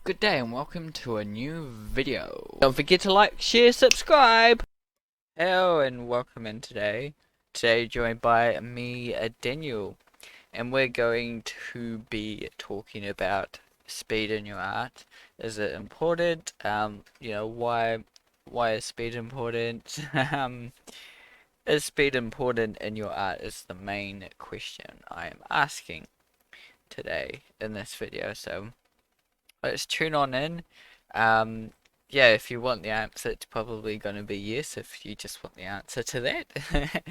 Good day and welcome to a new video. Don't forget to like, share, subscribe. Hello and welcome in today. Today joined by me, Daniel, and we're going to be talking about speed in your art. Is it important? Why is speed important? Is speed important in your art is the main question I am asking today in this video. So let's tune on in. Um, yeah, if you want the answer, it's probably going to be yes if you just want the answer to that.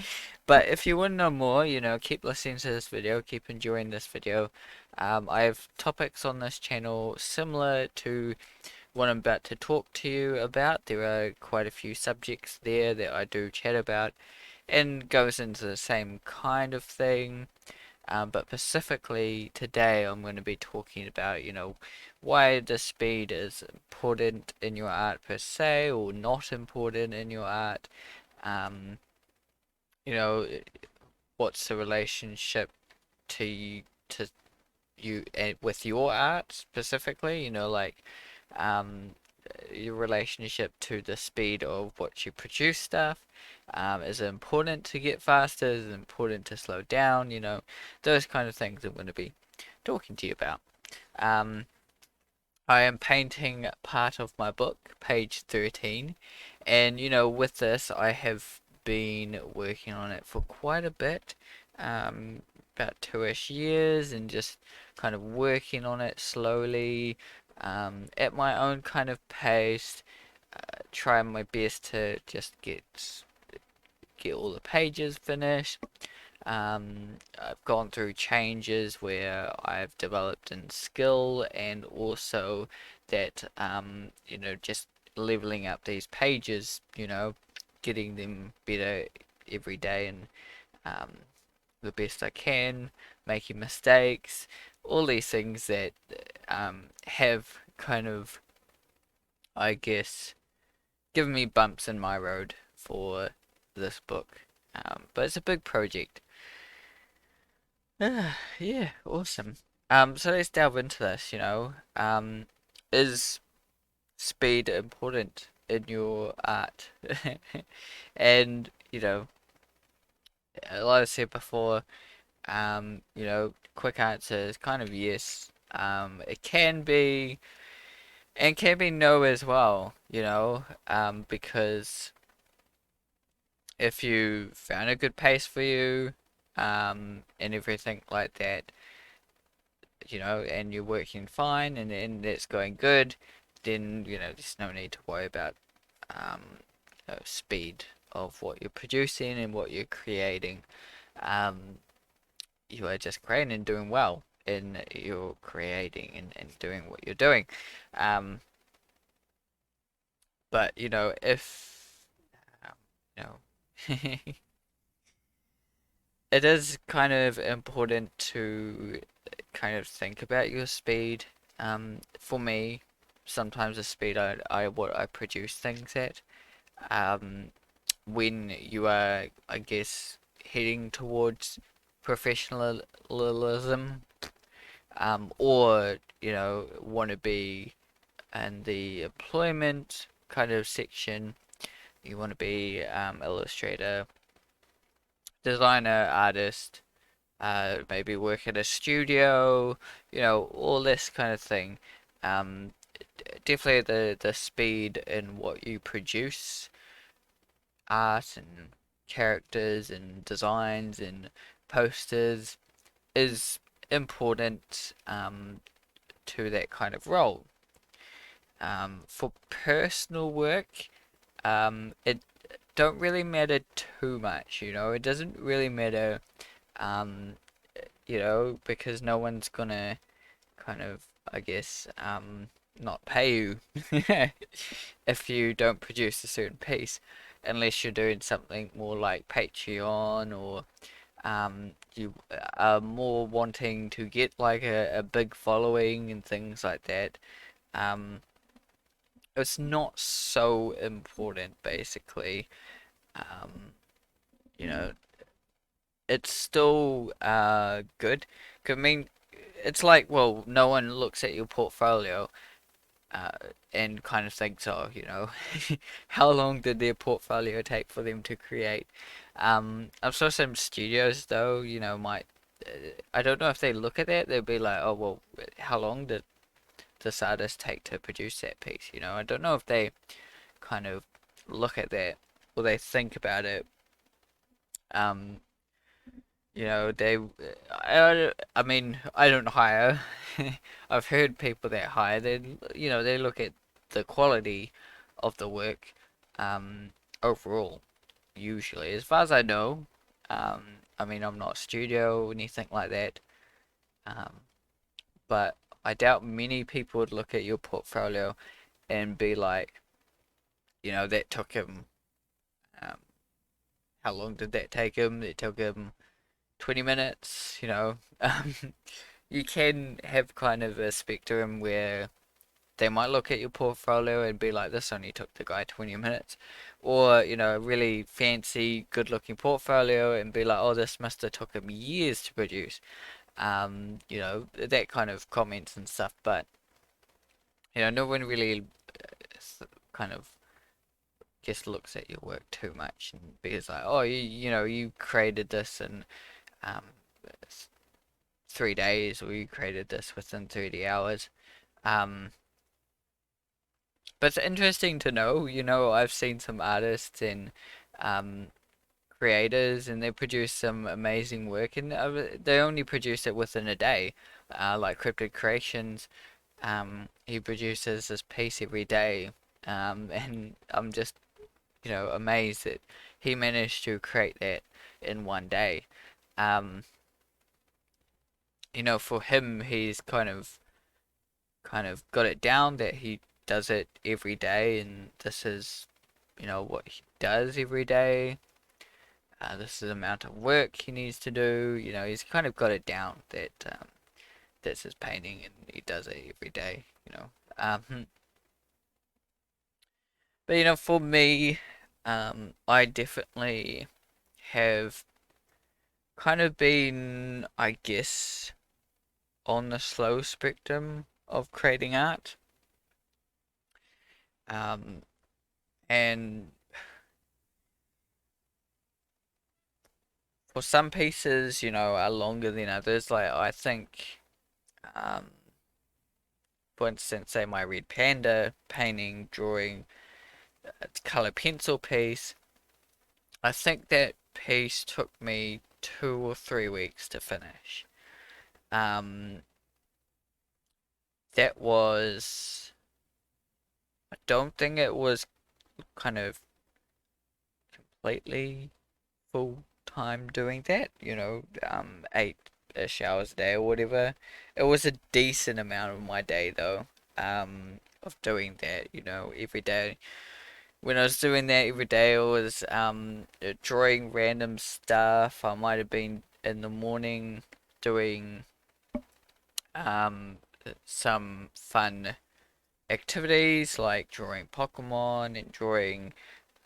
But if you want to know more, keep listening to this video, keep enjoying this video. I have topics on this channel similar to what I'm about to talk to you about. There are quite a few subjects there that I do chat about and goes into the same kind of thing. But specifically today, I'm going to be talking about, why the speed is important in your art per se, or not important in your art. Um, you know, what's the relationship to you with your art specifically? Um, your relationship to the speed of what you produce stuff. Is it important to get faster? Is it important to slow down? Those kind of things I'm going to be talking to you about. Um, I am painting part of my book, page 13, and with this, I have been working on it for quite a bit, about 2-ish years, and just kind of working on it slowly, at my own kind of pace, trying my best to just get all the pages finished. I've gone through changes where I've developed in skill and also that, just leveling up these pages, getting them better every day and um, the best I can, making mistakes, all these things that have kind of, I guess, given me bumps in my road for this book. But it's a big project. Yeah, awesome. So let's delve into this, is speed important in your art? And, like I said before, quick answer is kind of yes. It can be, and can be no as well, because if you found a good pace for you, and everything like that, and you're working fine and it's going good, then there's no need to worry about um, speed of what you're producing and what you're creating. Um, you are just creating and doing well in your creating and doing what you're doing. Um, but if you know it is kind of important to kind of think about your speed. For me, sometimes the speed what I produce things at. Um, when you are, I guess, heading towards professionalism, or want to be in the employment kind of section. You want to be illustrator, designer, artist, maybe work at a studio, all this kind of thing. Um, Definitely the speed in what you produce, art and characters and designs and posters is important to that kind of role. For personal work, it don't really matter too much, It doesn't really matter, um, because no one's gonna kind of, I guess, not pay you if you don't produce a certain piece, unless you're doing something more like Patreon or you are more wanting to get like a big following and things like that. Um, it's not so important basically. Um, you know, it's still good. 'Cause I mean, it's like, well, no one looks at your portfolio uh, and kind of thinks, oh, how long did their portfolio take for them to create? I'm sure some studios though, might. I don't know if they look at that. They'll be like, oh well, how long did this artist take to produce that piece? I don't know if they kind of look at that or they think about it. Um, they. I mean, I don't hire. I've heard people that hire. They look at the quality of the work, um, overall. Usually, as far as I know. I mean, I'm not a studio or anything like that. Um, but I doubt many people would look at your portfolio and be like, that took him. Um, how long did that take him? It took him 20 minutes. You can have kind of a spectrum where they might look at your portfolio and be like, this only took the guy 20 minutes. Or, a really fancy, good looking portfolio and be like, oh, this must have took him years to produce. That kind of comments and stuff. But, no one really kind of just looks at your work too much and because like, oh, you created this in um, 3 days or you created this within 30 hours. Um, but it's interesting to know, I've seen some artists and um, creators and they produce some amazing work and they only produce it within a day. Like Cryptid Creations, he produces this piece every day. And I'm just, amazed that he managed to create that in one day. Um, for him, he's kind of got it down that he does it every day, and this is, what he does every day. This is the amount of work he needs to do. He's kind of got it down that that's his painting, and he does it every day. But for me, I definitely have kind of been, I guess, on the slow spectrum of creating art. Um, and for some pieces, are longer than others. Like I think, um, for instance, say my Red Panda painting, drawing, color pencil piece. I think that piece took me 2 or 3 weeks to finish. Um, that was. I don't think it was kind of completely full time doing that, 8-ish hours a day or whatever. It was a decent amount of my day though, of doing that, every day. When I was doing that every day, I was drawing random stuff. I might have been in the morning doing um, some fun activities like drawing Pokemon and drawing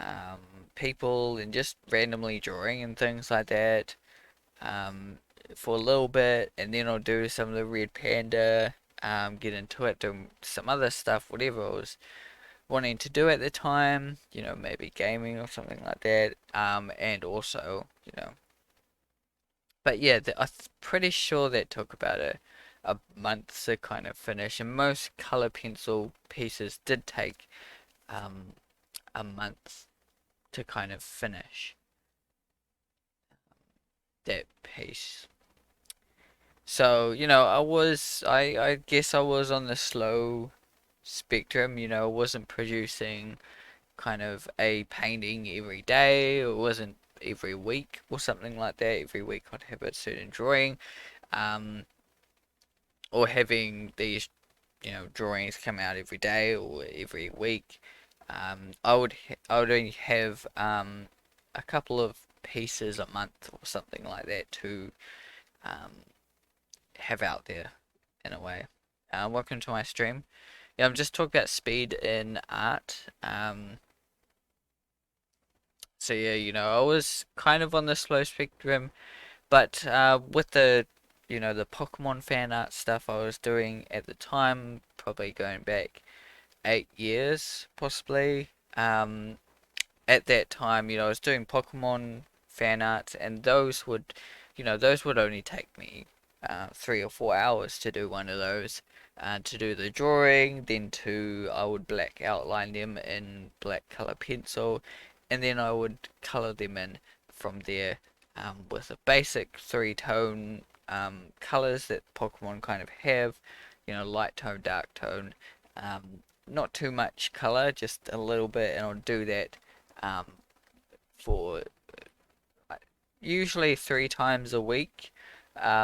um, people and just randomly drawing and things like that um, for a little bit, and then I'll do some of the Red Panda, get into it, do some other stuff, whatever I was wanting to do at the time, maybe gaming or something like that, and also, but yeah, I'm pretty sure that took about a month to kind of finish, and most color pencil pieces did take um, a month to kind of finish that piece. So, I guess I was on the slow spectrum, wasn't producing kind of a painting every day, or wasn't every week or something like that. Every week I'd have a certain drawing, um, or having these, drawings come out every day or every week. I would only have a couple of pieces a month or something like that to um, have out there in a way. Welcome to my stream. Yeah, I'm just talking about speed in art. So yeah, I was kind of on the slow spectrum, but with the Pokemon fan art stuff I was doing at the time, probably going back. 8 years possibly. At that time, I was doing Pokemon fan arts, and those would only take me 3 or 4 hours to do one of those. To do the drawing, then I would black outline them in black color pencil, and then I would color them in from there with a basic three-tone colors that Pokemon kind of have, light tone, dark tone, not too much color, just a little bit, and I'll do that um, for usually 3 times a week.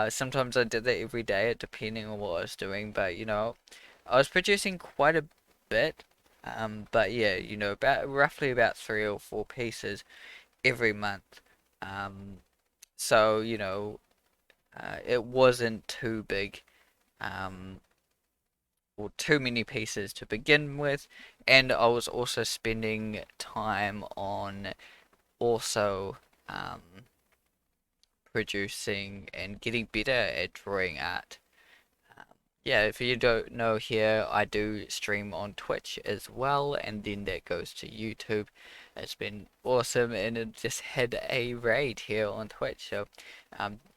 Sometimes I did that every day, depending on what I was doing. But I was producing quite a bit. But yeah, about roughly about 3 or 4 pieces every month. Um, so it wasn't too big, um, or too many pieces to begin with, and I was also spending time on also um, producing and getting better at drawing art. Um, yeah, if you don't know here, I do stream on Twitch as well, and then that goes to YouTube. It's been awesome, and it just had a raid here on Twitch. So,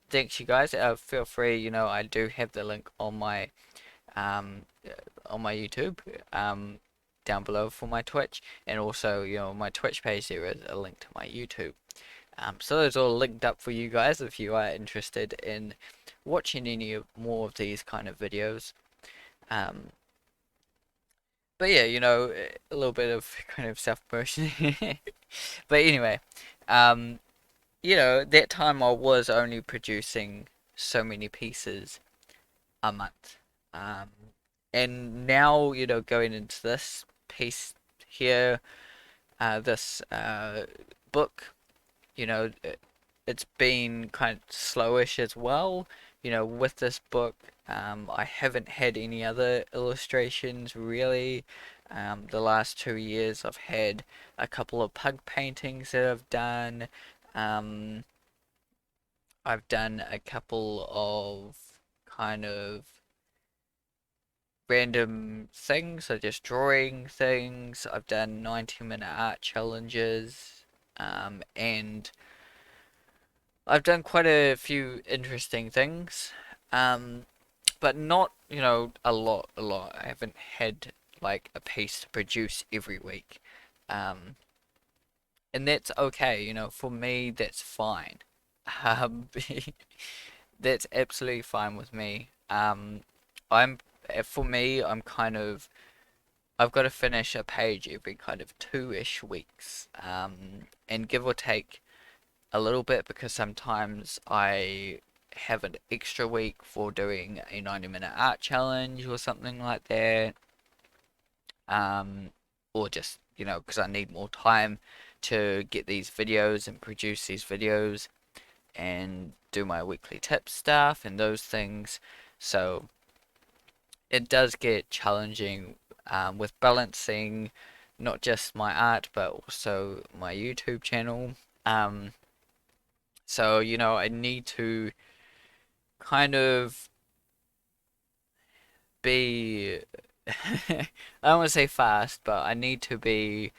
thanks you guys. Feel free. I do have the link um, on my YouTube. Down below for my Twitch, and also my Twitch page, there is a link to my YouTube. So those are all linked up for you guys if you are interested in watching more of these kind of videos. Um, but yeah, a little bit of kind of self-promotion. But anyway, um, that time I was only producing so many pieces a month. Um, and now, going into this piece here, this book, it's been kind of slowish as well. With this book, I haven't had any other illustrations really. The last 2 years, I've had a couple of pug paintings that I've done. Um, I've done a couple of kind of random things, so just drawing things. I've done 90-minute art challenges, and I've done quite a few interesting things, but not, a lot, a lot. I haven't had like a piece to produce every week, um, and that's okay. For me, that's fine. Um, that's absolutely fine with me. I'm for me, I've got to finish a page every kind of 2-ish weeks, and give or take a little bit because sometimes I have an extra week for doing a 90-minute art challenge or something like that. Um, or just, because I need more time to get these videos and produce these videos and do my weekly tip stuff and those things. So it does get challenging with balancing not just my art but also my YouTube channel. Um, so, I need to kind of be, I don't want to say fast, but I need to be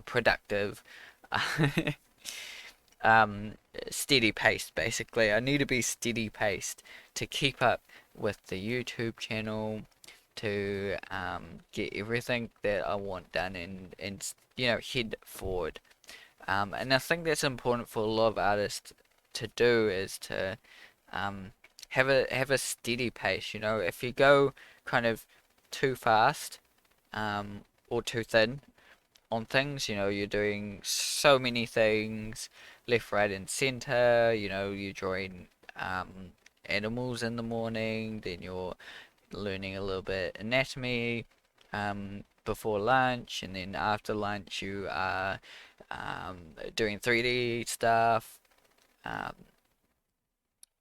productive, um, steady paced basically. I need to be steady paced to keep up with the YouTube channel, to get everything that I want done and head forward. And I think that's important for a lot of artists to do is to um, have a steady pace. If you go kind of too fast or too thin on things, you're doing so many things left, right, and center. You're drawing animals in the morning, then you're learning a little bit anatomy before lunch, and then after lunch you are doing 3D stuff. Um,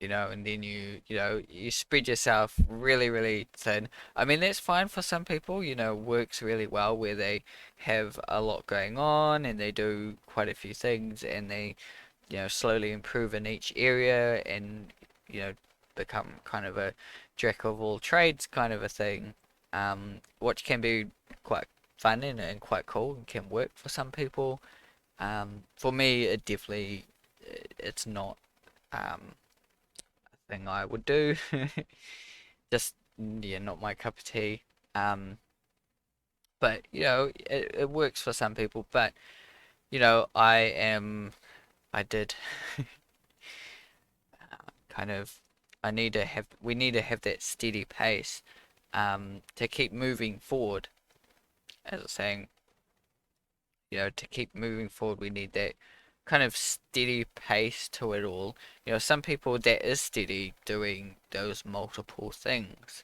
and then you spread yourself really, really thin. I mean, that's fine for some people, works really well where they have a lot going on and they do quite a few things and they, slowly improve in each area and, you know, become kind of a jack of all trades kind of a thing, which can be quite fun and quite cool and can work for some people. For me, it's not a thing I would do. Just yeah, not my cup of tea. Um, but it works for some people. But I did kind of we need to have that steady pace to keep moving forward. As I was saying, to keep moving forward, we need that kind of steady pace to it all. Some people that is steady doing those multiple things.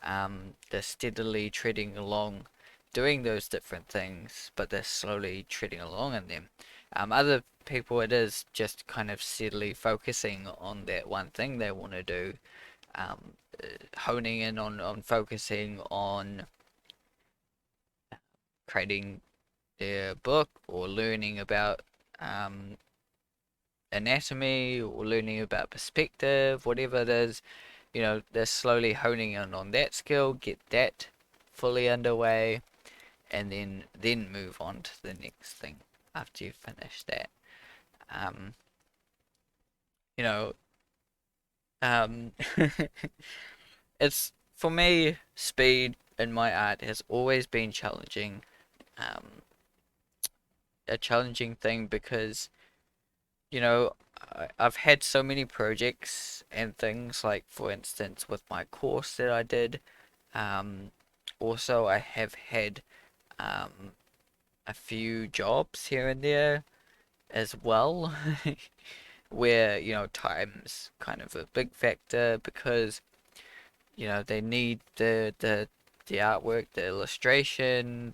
They're steadily treading along, doing those different things, but they're slowly treading along in them. Other people, it is just kind of steadily focusing on that one thing they want to do, um, honing in on focusing on creating their book or learning about um, anatomy or learning about perspective, whatever it is, they're slowly honing in on that skill, get that fully underway, and then move on to the next thing after you finish that. Um, you know, um, it's for me, speed in my art has always been challenging, um, a challenging thing because you know, I've had so many projects and things, like for instance with my course that I did. Um, Also, I have had um, a few jobs here and there as well, where time's kind of a big factor because they need the artwork, the illustration,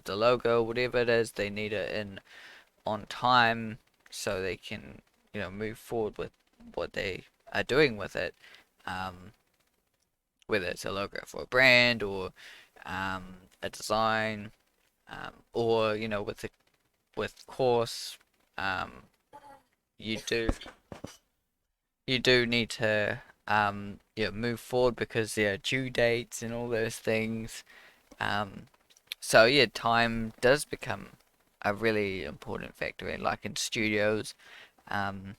the logo, whatever it is, they need it in on time so they can move forward with what they are doing with it, um, whether it's a logo for a brand or a design, or with course, um, you do need to move forward because there are due dates and all those things. um, so yeah, time does become a really important factor in, like, in studios, um,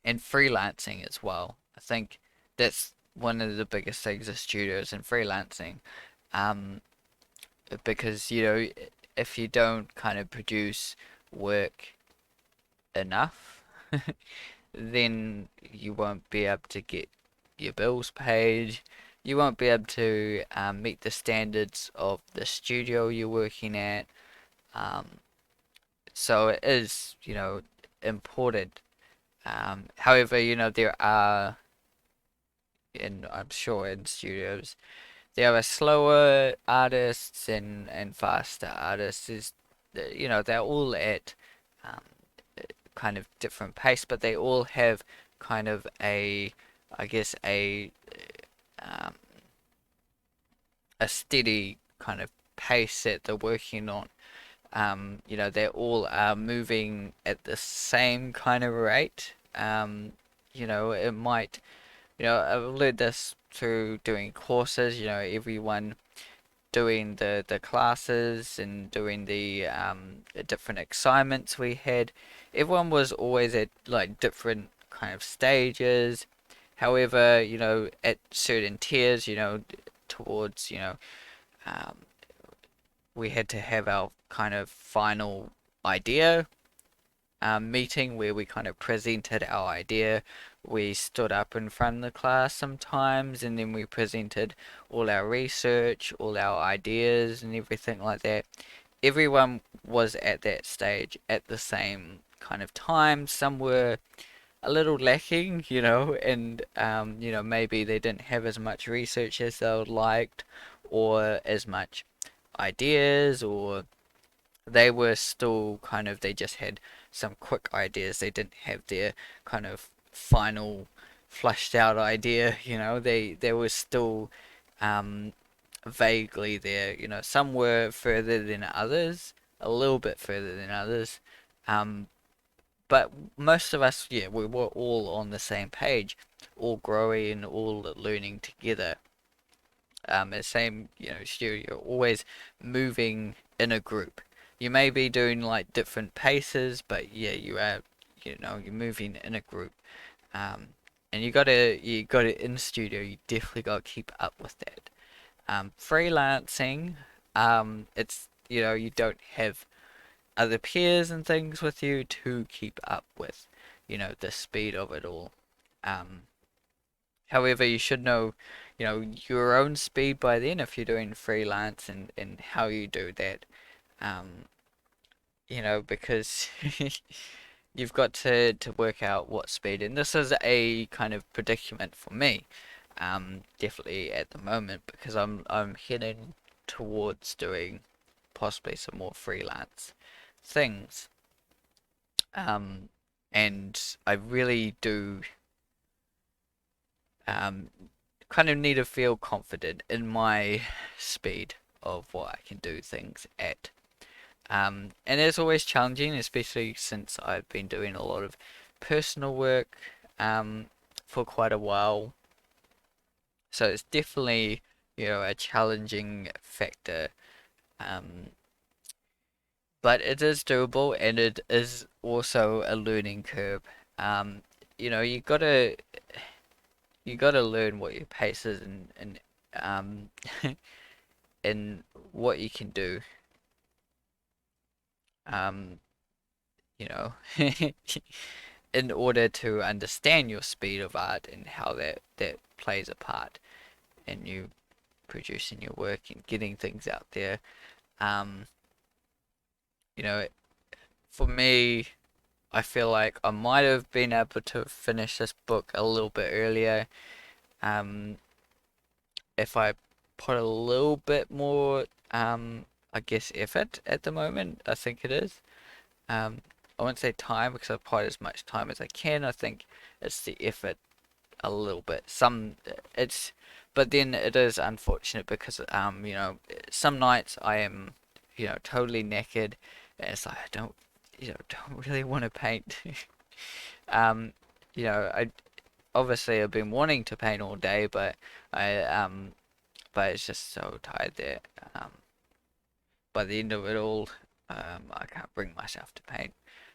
and freelancing as well. I think that's one of the biggest things of studios and freelancing, um, because if you don't kind of produce work enough, then you won't be able to get your bills paid. You won't be able to meet the standards of the studio you're working at. Um, so it is, important. However, there are, and I'm sure in studios, there are slower artists and faster artists. They're all at um, kind of different pace, but they all have kind of I guess, um, a steady kind of pace that they're working on. They all are moving at the same kind of rate. It might, I've learned this through doing courses. Everyone doing the classes and doing the different assignments we had, everyone was always at like different kind of stages. However, at certain tiers, towards, um, we had to have our kind of final idea meeting where we kind of presented our idea. We stood up in front of the class sometimes, and then we presented all our research, all our ideas, and everything like that. Everyone was at that stage at the same kind of time. Some were a little lacking, and maybe they didn't have as much research as they would liked, or as much ideas, or they were still kind of, they just had some quick ideas. They didn't have their kind of final flushed out idea. They were still um, vaguely there. Some were further than others, a little bit further than others. Um, but most of us, yeah, we were all on the same page, all growing, all learning together. same, studio, always moving in a group. You may be doing like different paces, but yeah, you're moving in a group. Um, and you gotta in studio, you definitely gotta keep up with that. Freelancing, it's, you don't have other peers and things with you to keep up with, the speed of it all. Um, However, you should know, your own speed by then if you're doing freelance and how you do that. Um, because you've got to work out what speed, and this is a kind of predicament for me, definitely at the moment because I'm heading towards doing possibly some more freelance things. Um, and I really do um, kind of need to feel confident in my speed of what I can do things at. And it's always challenging, especially since I've been doing a lot of personal work for quite a while. So it's definitely, a challenging factor. Um, but it is doable and it is also a learning curve. Um, you know, you gotta learn what your pace is and um and what you can do. Um, you know, in order to understand your speed of art and how that plays a part in you producing your work and getting things out there. Um, you know, for me, I feel like I might have been able to finish this book a little bit earlier. Um, if I put a little bit more, I guess, effort at the moment, I think it is. Um, I won't say time because I've put as much time as I can. I think it's the effort a little bit. It's, but then it is unfortunate because some nights I am, totally naked, and it's like I don't really want to paint. um, I obviously I've been wanting to paint all day, but it's just so tired that by the end of it all, I can't bring myself to paint.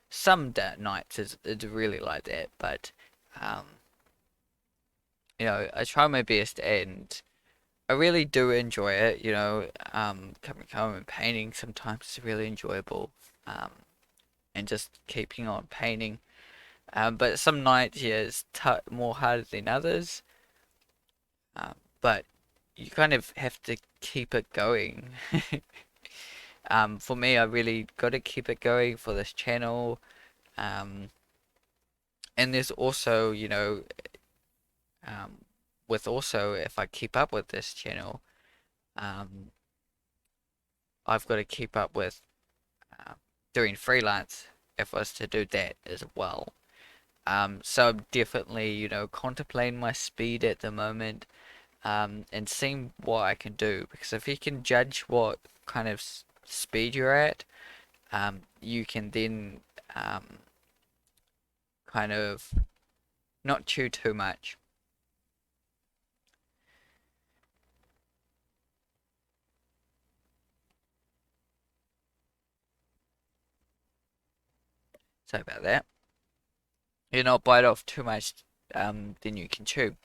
Some nights it's really like that, but um, I try my best and I really do enjoy it. Coming home and painting sometimes is really enjoyable, um, and just keeping on painting. But some nights, yeah, it's more harder than others. But you kind of have to keep it going. For me, I really got to keep it going for this channel. Um, and there's also, um, with also if I keep up with this channel, um, I've got to keep up with um, doing freelance if I was to do that as well. So I'm definitely, contemplating my speed at the moment, and seeing what I can do. Because if you can judge what kind of speed you're at, you can then um, kind of not chew too much. Sorry about that. You not bite off too much, than you can chew.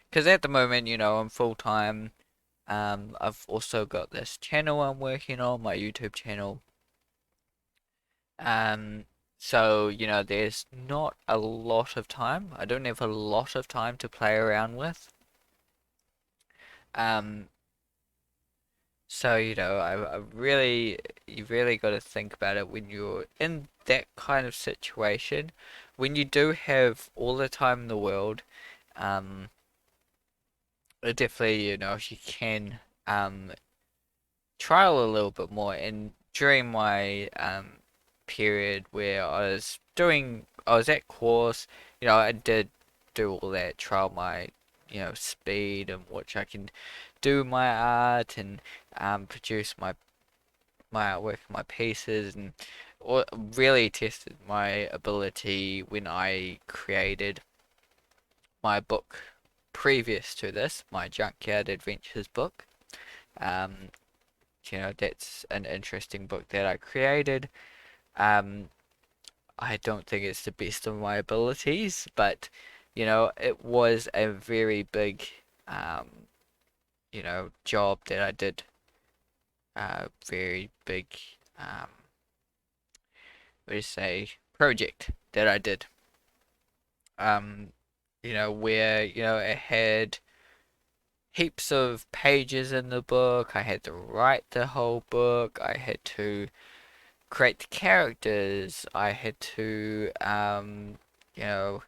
Because at the moment, I'm full time. I've also got this channel I'm working on, my YouTube channel. Um, so, there's not a lot of time. I don't have a lot of time to play around with. Um, so, you really got to think about it when you're in that kind of situation. When you do have all the time in the world, um, definitely, if you can, trial a little bit more. And during my period where I was at course, I did do all that, trial my, speed and which I can do my art and produce my artwork, my pieces, and really tested my ability when I created my book. previous to this, my Junkyard Adventures book. Um, that's an interesting book that I created. Um, I don't think it's the best of my abilities, but it was a very big, um, job that I did. Very big, um, what do you say, project that I did. Um, where it had heaps of pages in the book. I had to write the whole book. I had to create the characters. I had to, you know,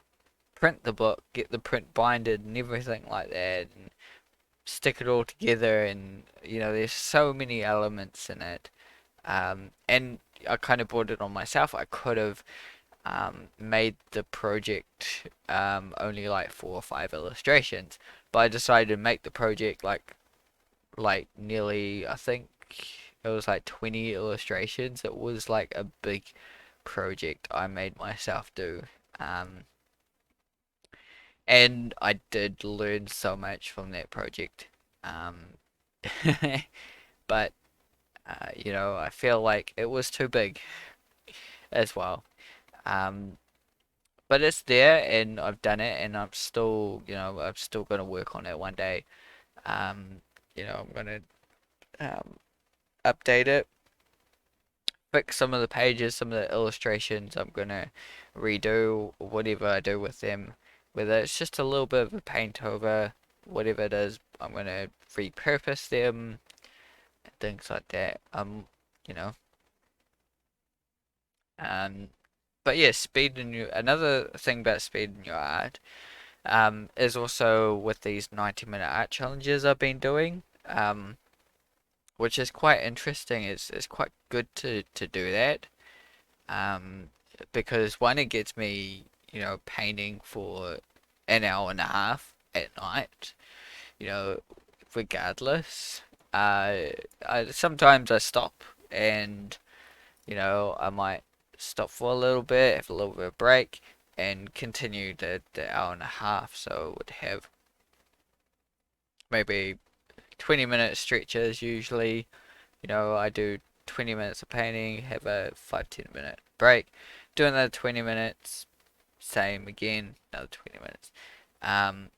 print the book, get the print binded and everything like that, and stick it all together. And there's so many elements in it. And I kind of brought it on myself. I could have made the project only like 4 or 5 illustrations, but I decided to make the project like nearly, I think it was like 20 illustrations. It was like a big project I made myself do. Um, and I did learn so much from that project. Um, but I feel like it was too big as well. Um, but it's there, and I've done it, and I'm still gonna work on it one day. Um, I'm gonna um, update it, fix some of the pages, some of the illustrations. I'm gonna redo whatever I do with them, whether it's just a little bit of a paint over, whatever it is. I'm gonna repurpose them, things like that. You know, um, but yeah, speed in your another thing about speed in your art. Is also with these 90-minute art challenges I've been doing, which is quite interesting. It's quite good to do that, um, because one, it gets me, painting for an hour and a half at night, you know, regardless. Sometimes I stop and, I might stop for a little bit, have a little bit of break, and continue the hour and a half. So I would have maybe 20-minute stretches usually. I do 20 minutes of painting, have a 5-10 minute break, do another 20 minutes, same again, another 20 minutes. Um,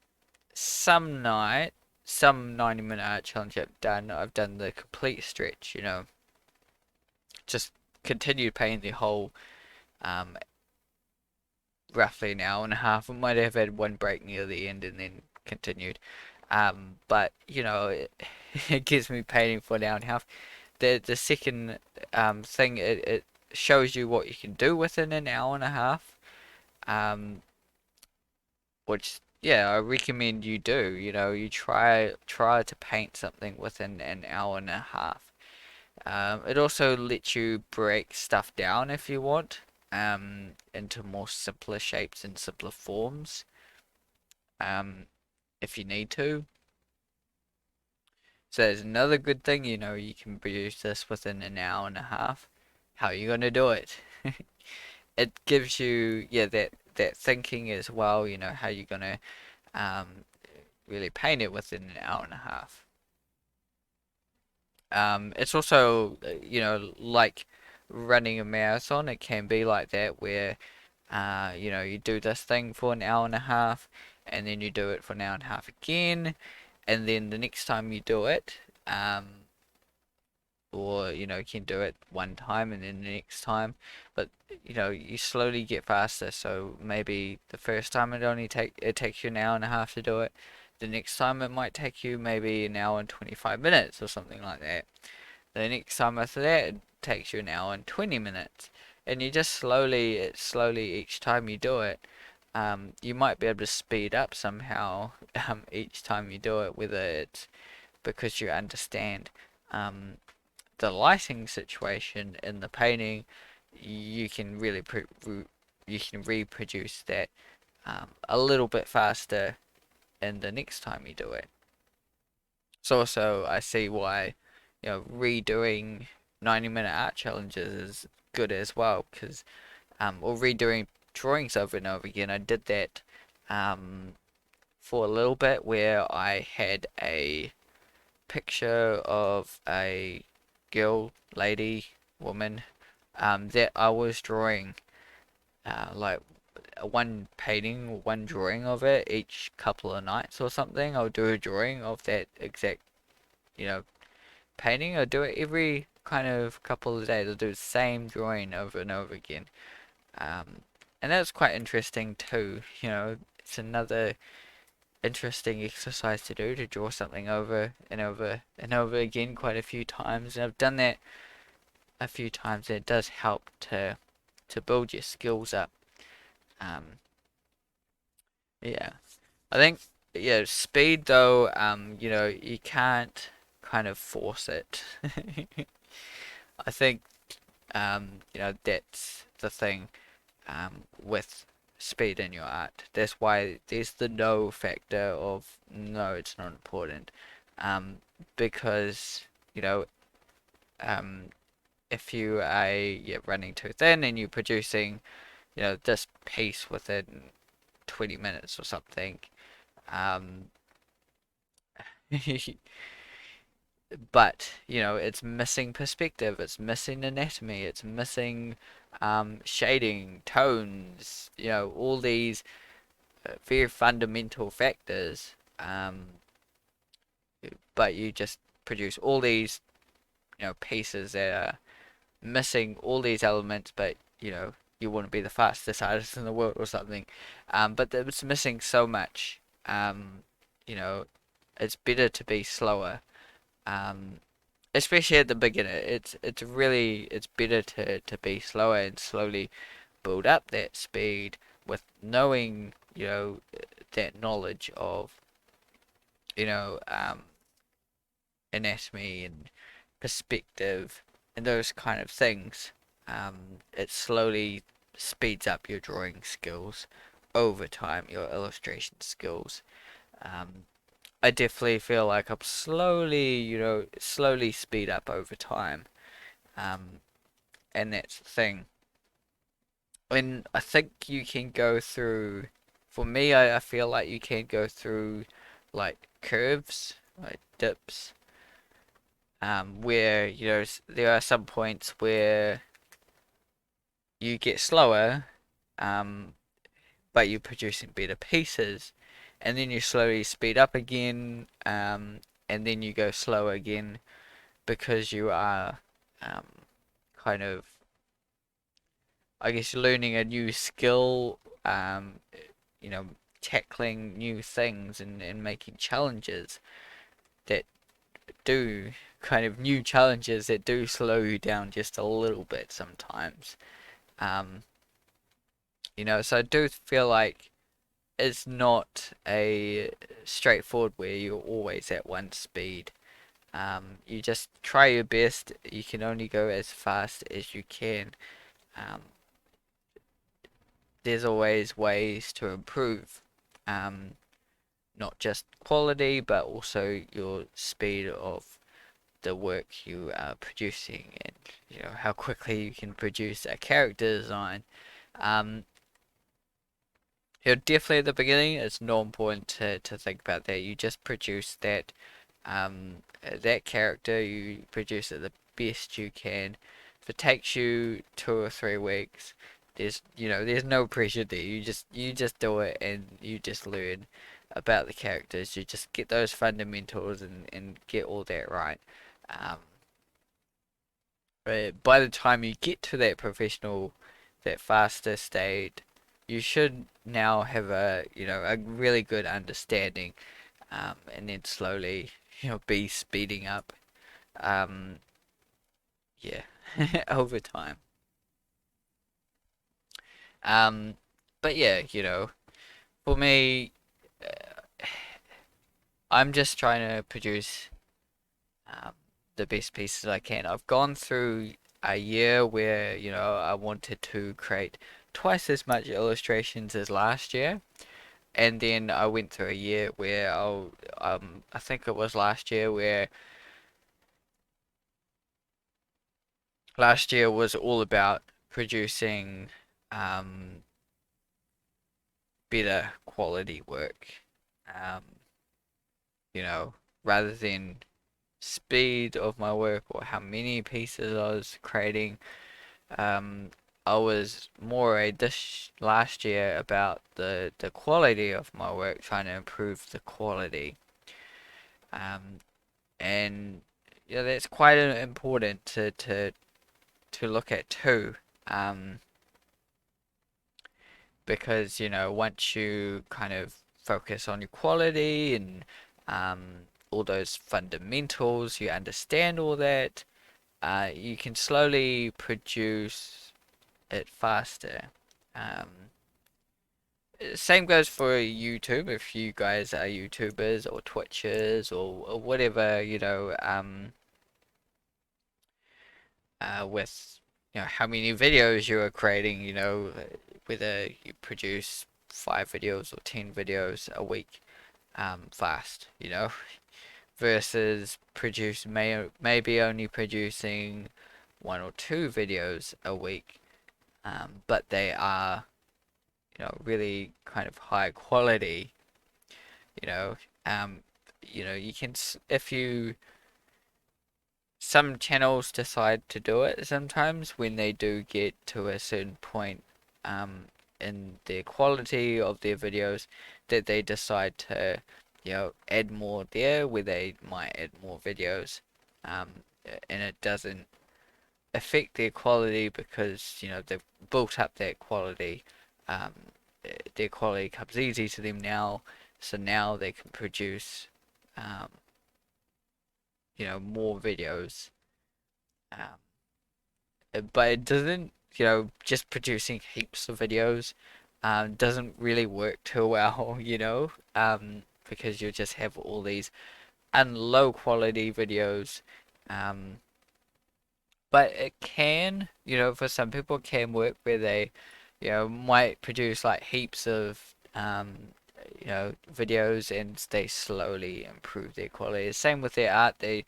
some night, some 90-minute art challenge I've done the complete stretch, just continued painting the whole, um, roughly an hour and a half. I might have had one break near the end and then continued. But it gives me painting for an hour and a half. The second thing, it shows you what you can do within an hour and a half. Um, which, yeah, I recommend you do. You try to paint something within an hour and a half. It also lets you break stuff down if you want, into more simpler shapes and simpler forms, um, if you need to. So there's another good thing, you can produce this within an hour and a half. How are you gonna do it? It gives you, yeah, that thinking as well, how you're gonna um, really paint it within an hour and a half. It's also, like running a marathon. It can be like that where, you do this thing for an hour and a half, and then you do it for an hour and a half again, and then the next time you do it, or you can do it one time and then the next time, but you slowly get faster. So maybe the first time it takes you an hour and a half to do it. The next time it might take you maybe an hour and 25 minutes or something like that. The next time after that it takes you an hour and 20 minutes, and you just slowly each time you do it, you might be able to speed up somehow, each time you do it, whether it's because you understand um, the lighting situation in the painting. You can really you can reproduce that a little bit faster in the next time you do it. So also I see why redoing 90-minute art challenges is good as well, because or redoing drawings over and over again. I did that um, for a little bit where I had a picture of a girl, lady, woman, that I was drawing, like one painting, one drawing of it each couple of nights or something. I'll do a drawing of that exact, you know, painting. I'll do it every kind of couple of days. I'll do the same drawing over and over again. Um, and that's quite interesting too. It's another interesting exercise to do, to draw something over and over and over again quite a few times. And I've done that a few times. And it does help to build your skills up. Um, yeah, I think, yeah, speed though. You can't kind of force it. I think that's the thing with speed in your art. That's why there's the no factor of no, it's not important. Um, because you know, um, if you are, yeah, running too thin and you're producing, this piece within 20 minutes or something, um, but it's missing perspective, it's missing anatomy, it's missing shading, tones, all these very fundamental factors. But you just produce all these pieces that are missing all these elements, but you wouldn't be the fastest artist in the world or something. But it's missing so much. You know, it's better to be slower. Um, Especially at the beginner. It's better to be slower and slowly build up that speed with knowing, that knowledge of, you know, um, anatomy and perspective and those kind of things. It slowly speeds up your drawing skills over time, your illustration skills. Um, I definitely feel like I'm slowly speed up over time. Um, and that's the thing. And I think you can go through, for me, I feel like you can go through like curves, like dips, where, there are some points where you get slower, um, but you're producing better pieces, and then you slowly speed up again, and then you go slower again because you are, um, kind of, I guess, learning a new skill, you know, tackling new things and making challenges that do new challenges that do slow you down just a little bit sometimes. Um, so I do feel like it's not a straightforward where you're always at one speed. You just try your best. You can only go as fast as you can. Um, there's always ways to improve, um, not just quality, but also your speed of the work you are producing, and how quickly you can produce a character design. Um, Definitely at the beginning, it's not important to think about that. You just produce that character. You produce it the best you can. If it takes you 2 or 3 weeks, there's no pressure there. You just do it and you just learn about the characters. You just get those fundamentals and get all that right. Um, by the time you get to that professional, that faster state, you should now have a really good understanding, and then slowly, be speeding up, um, yeah, over time. Um, but yeah, for me, I'm just trying to produce um, the best pieces I can. I've gone through a year where, I wanted to create twice as much illustrations as last year. And then I went through a year where I think it was last year was all about producing um, better quality work. um, you know, rather than speed of my work or how many pieces I was creating. Um, I was more this last year about the quality of my work, trying to improve the quality. Um, and yeah, that's quite important to look at too. Um, because once you kind of focus on your quality and all those fundamentals, you understand all that. You can slowly produce it faster. Um, Same goes for YouTube. If you guys are YouTubers or Twitchers or whatever, with how many videos you are creating, whether you produce 5 videos or 10 videos a week, fast, versus maybe only producing 1 or 2 videos a week, but they are really kind of high quality. You know, um, you can if you some channels decide to do it sometimes when they do get to a certain point in the quality of their videos that they decide to add more there where they might add more videos, um, and it doesn't affect their quality because they've built up that quality. Um, their quality comes easy to them now, so now they can produce um, more videos. Um, but it doesn't, just producing heaps of videos doesn't really work too well, because you just have all these low quality videos. Um, but it can, for some people, it can work where they, might produce like heaps of, videos and they slowly improve their quality. Same with their art, they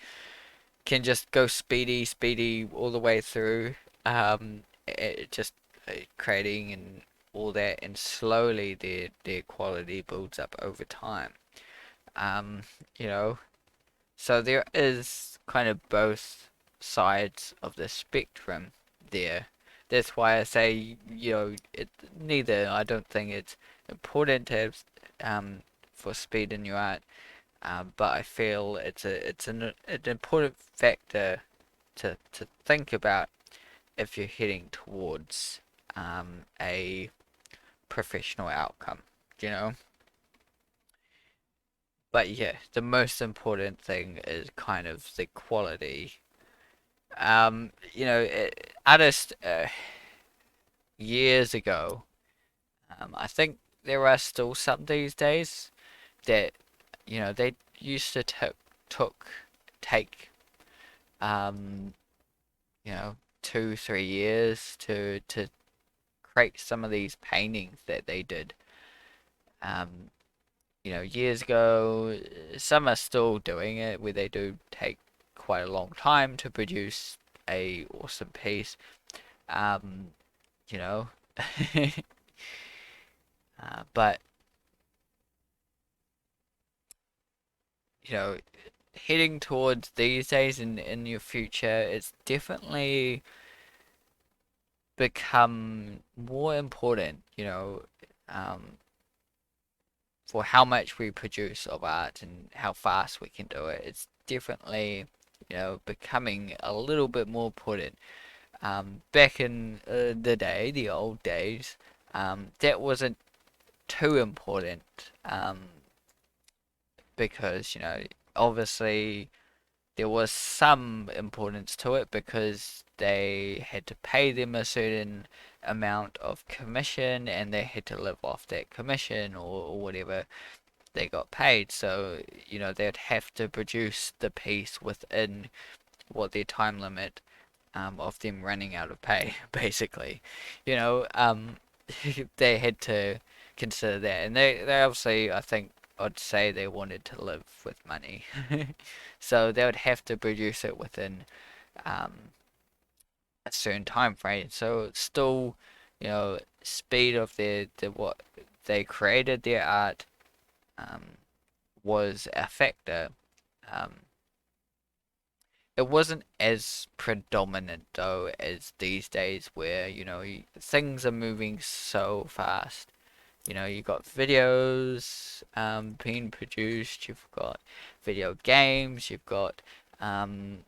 can just go speedy all the way through, just creating and all that, and slowly their quality builds up over time. Um, you know, so there is kind of both sides of the spectrum there. That's why I say, neither. I don't think it's important to have for speed in your art, but I feel it's an important factor to think about if you're heading towards a professional outcome, you know. But yeah, the most important thing is kind of the quality. Artists years ago, I think there are still some these days that they used to took take um, 2 3 years to create some of these paintings that they did. Um, years ago, some are still doing it where they do take quite a long time to produce a awesome piece. Um, you know, but you know, heading towards these days in your future, it's definitely become more important. Um, for how much we produce of art and how fast we can do it. It's definitely, becoming a little bit more important. Back in the day, the old days, that wasn't too important because, obviously there was some importance to it because they had to pay them a certain amount of commission and they had to live off that commission or whatever they got paid. So, they'd have to produce the piece within what their time limit of them running out of pay, basically. You know, um, they had to consider that, and they obviously, I think, I'd say they wanted to live with money, so they would have to produce it within um, a certain time frame. So it's still, speed of the what they created their art. was a factor. Um, it wasn't as predominant though as these days, where things are moving so fast. You got videos being produced, you've got video games, you've got um,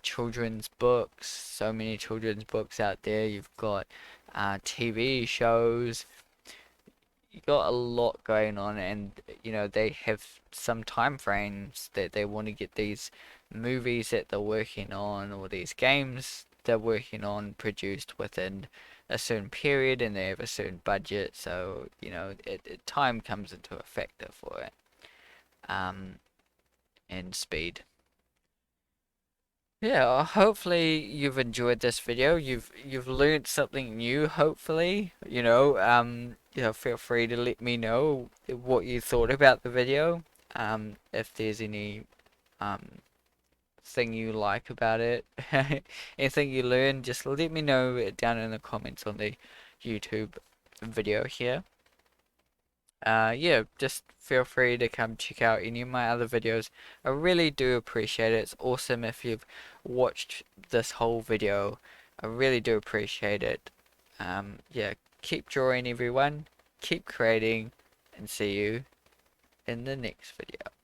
children's books, so many children's books out there, you've got TV shows, you got a lot going on, and they have some time frames that they want to get these movies that they're working on, or these games they're working on, produced within a certain period, and they have a certain budget, so time comes into a factor for it. um and speed. Yeah, hopefully you've enjoyed this video. You've learned something new, hopefully. Feel free to let me know what you thought about the video. If there's any um thing you like about it, anything you learned, just let me know it down in the comments on the YouTube video here. Yeah, just feel free to come check out any of my other videos. I really do appreciate it. It's awesome if you've watched this whole video. I really do appreciate it. Yeah, keep drawing everyone, keep creating, and see you in the next video.